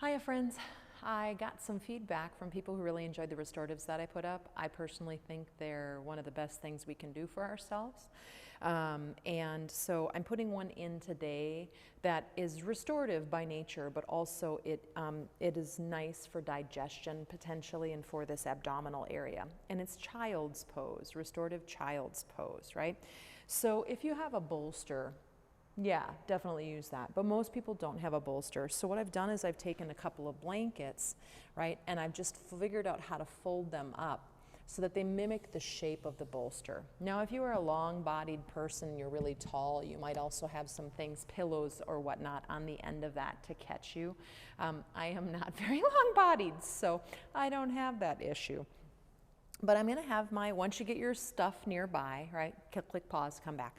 Hiya friends. I got some feedback from people who really enjoyed the restoratives that I put up. I personally think they're one of the best things we can do for ourselves. And so I'm putting one in today that is restorative by nature, but also it is nice for digestion potentially and for this abdominal area. And it's child's pose, restorative child's pose, right? So if you have a bolster, yeah, definitely use that. But most people don't have a bolster. So what I've done is I've taken a couple of blankets, right, and I've just figured out how to fold them up so that they mimic the shape of the bolster. Now, if you are a long-bodied person, you're really tall, you might also have some things, pillows or whatnot, on the end of that to catch you. I am not very long-bodied, so I don't have that issue. But I'm going to have once you get your stuff nearby, right, click pause, come back.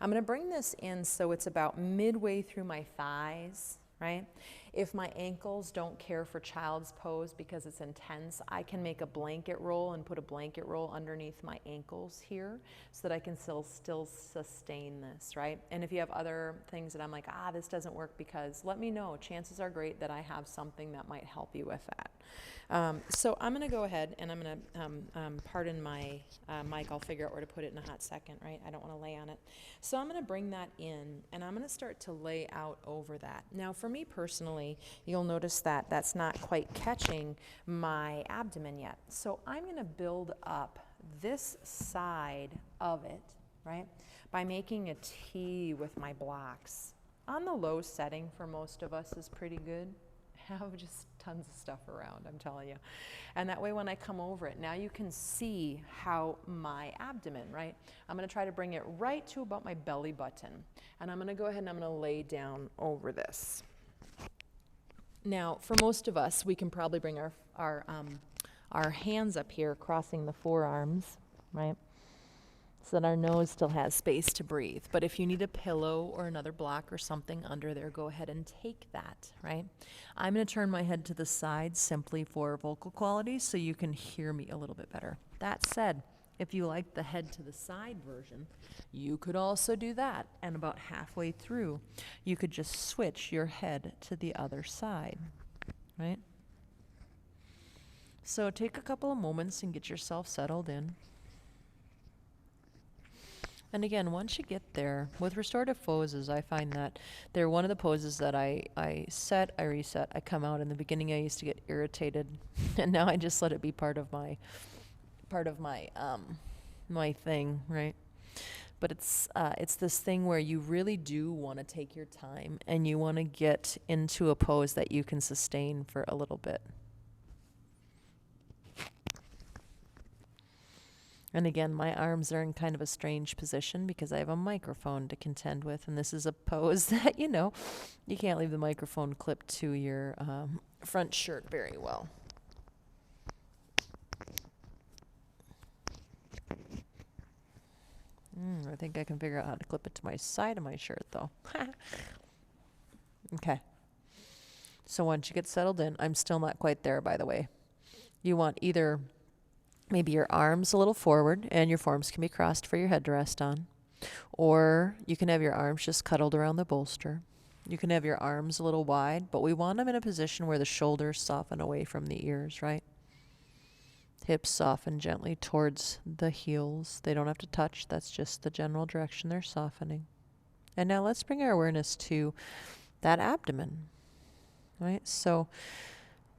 I'm going to bring this in so it's about midway through my thighs, right? If my ankles don't care for child's pose because it's intense, I can make a blanket roll and put a blanket roll underneath my ankles here so that I can still sustain this, right? And if you have other things that I'm like, this doesn't work, because let me know. Chances are great that I have something that might help you with that. So I'm going to go ahead and I'm going to, pardon my mic, I'll figure out where to put it in a hot second, right? I don't want to lay on it. So I'm going to bring that in and I'm going to start to lay out over that. Now for me personally, you'll notice that that's not quite catching my abdomen yet. So I'm going to build up this side of it, right, by making a T with my blocks. On the low setting for most of us is pretty good. Have just tons of stuff around, I'm telling you. And that way when I come over it, now you can see how my abdomen, right? I'm going to try to bring it right to about my belly button. And I'm going to go ahead and I'm going to lay down over this. Now, for most of us, we can probably bring our hands up here, crossing the forearms, right? So that our nose still has space to breathe. But if you need a pillow or another block or something under there, go ahead and take that, right? I'm going to turn my head to the side simply for vocal quality so you can hear me a little bit better. That said, if you like the head to the side version, you could also do that. And about halfway through, you could just switch your head to the other side, right? So take a couple of moments and get yourself settled in. And again, once you get there, with restorative poses, I find that they're one of the poses that I set, I reset, I come out. In the beginning, I used to get irritated, and now I just let it be part of my my thing, right? But it's this thing where you really do want to take your time, and you want to get into a pose that you can sustain for a little bit. And again, my arms are in kind of a strange position because I have a microphone to contend with. And this is a pose that, you can't leave the microphone clipped to your front shirt very well. I think I can figure out how to clip it to my side of my shirt, though. Okay. So once you get settled in, I'm still not quite there, by the way. You want either maybe your arms a little forward, and your forearms can be crossed for your head to rest on. Or you can have your arms just cuddled around the bolster. You can have your arms a little wide, but we want them in a position where the shoulders soften away from the ears, right? Hips soften gently towards the heels. They don't have to touch. That's just the general direction they're softening. And now let's bring our awareness to that abdomen, right? So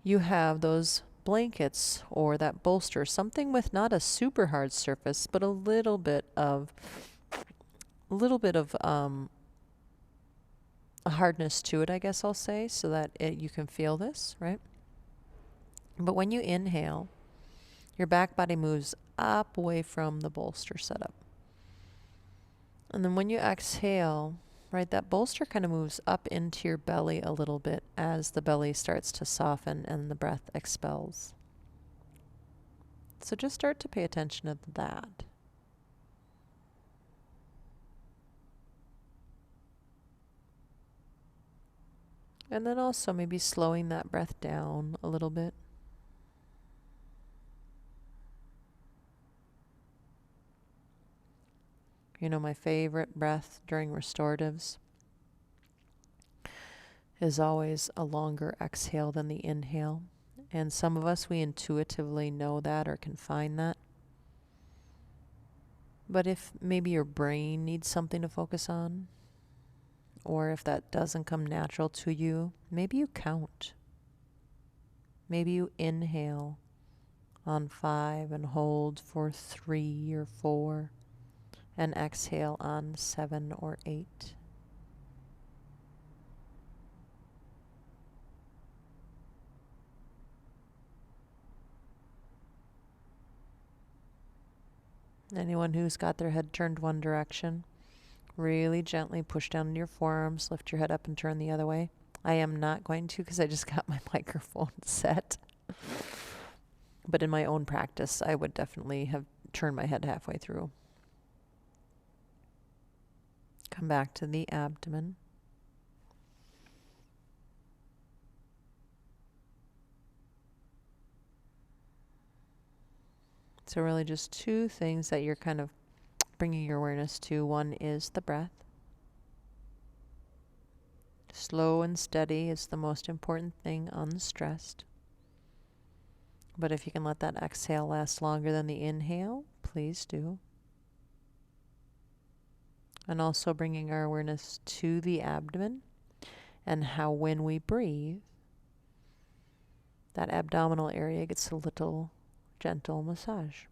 you have those blankets or that bolster, something with not a super hard surface, but a little bit of a hardness to it, I guess I'll say, so that you can feel this, right? But when you inhale, your back body moves up away from the bolster setup. And then when you exhale, right, that bolster kind of moves up into your belly a little bit as the belly starts to soften and the breath expels. So just start to pay attention to that. And then also maybe slowing that breath down a little bit. My favorite breath during restoratives is always a longer exhale than the inhale. And some of us, we intuitively know that or can find that. But if maybe your brain needs something to focus on, or if that doesn't come natural to you, maybe you count. Maybe you inhale on 5 and hold for 3 or 4, and exhale on 7 or 8. Anyone who's got their head turned one direction, really gently push down into your forearms, lift your head up and turn the other way. I am not going to because I just got my microphone set. But in my own practice, I would definitely have turned my head halfway through. Come back to the abdomen. So really just two things that you're kind of bringing your awareness to. One is the breath. Slow and steady is the most important thing, unstressed. But if you can let that exhale last longer than the inhale, please do. And also bringing our awareness to the abdomen and how when we breathe, that abdominal area gets a little gentle massage.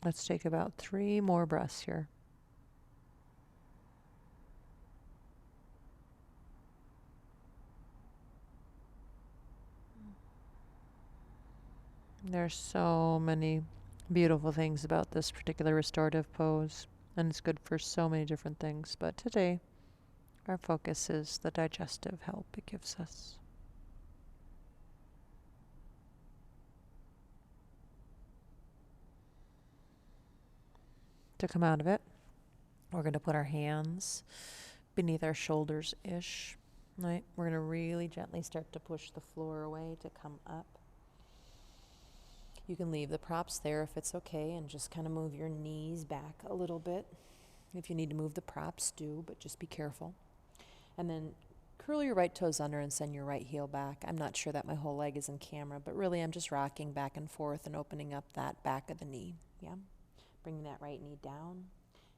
Let's take about 3 more breaths here. There's so many beautiful things about this particular restorative pose, and it's good for so many different things. But today, our focus is the digestive help it gives us. To come out of it, we're going to put our hands beneath our shoulders-ish. Right? We're going to really gently start to push the floor away to come up. You can leave the props there if it's okay and just kind of move your knees back a little bit. If you need to move the props, do, but just be careful. And then curl your right toes under and send your right heel back. I'm not sure that my whole leg is in camera, but really I'm just rocking back and forth and opening up that back of the knee. Yeah. Bringing that right knee down.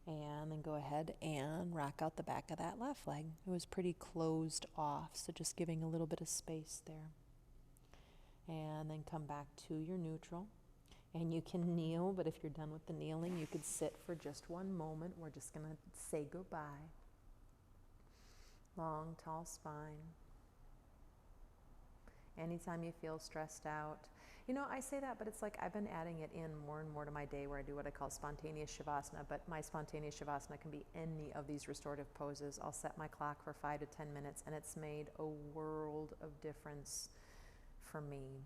And then go ahead and rock out the back of that left leg. It was pretty closed off, so just giving a little bit of space there. And then come back to your neutral. And you can kneel, but if you're done with the kneeling, you could sit for just one moment. We're just going to say goodbye. Long, tall spine. Anytime you feel stressed out. You know, I say that, but it's like I've been adding it in more and more to my day where I do what I call spontaneous shavasana, but my spontaneous shavasana can be any of these restorative poses. I'll set my clock for 5 to 10 minutes, and it's made a world of difference for me.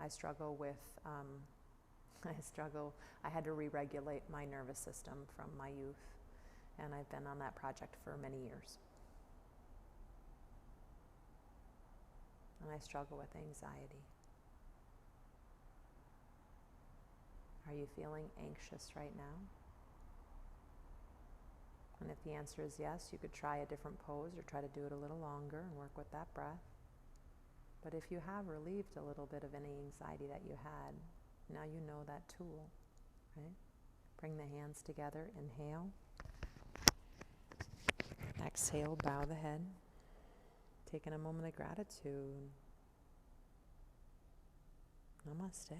I struggle with, I had to re-regulate my nervous system from my youth, and I've been on that project for many years. And I struggle with anxiety. Are you feeling anxious right now? And if the answer is yes, you could try a different pose or try to do it a little longer and work with that breath. But if you have relieved a little bit of any anxiety that you had, now you know that tool, right? Bring the hands together, inhale. Exhale, bow the head. Taking a moment of gratitude. Namaste.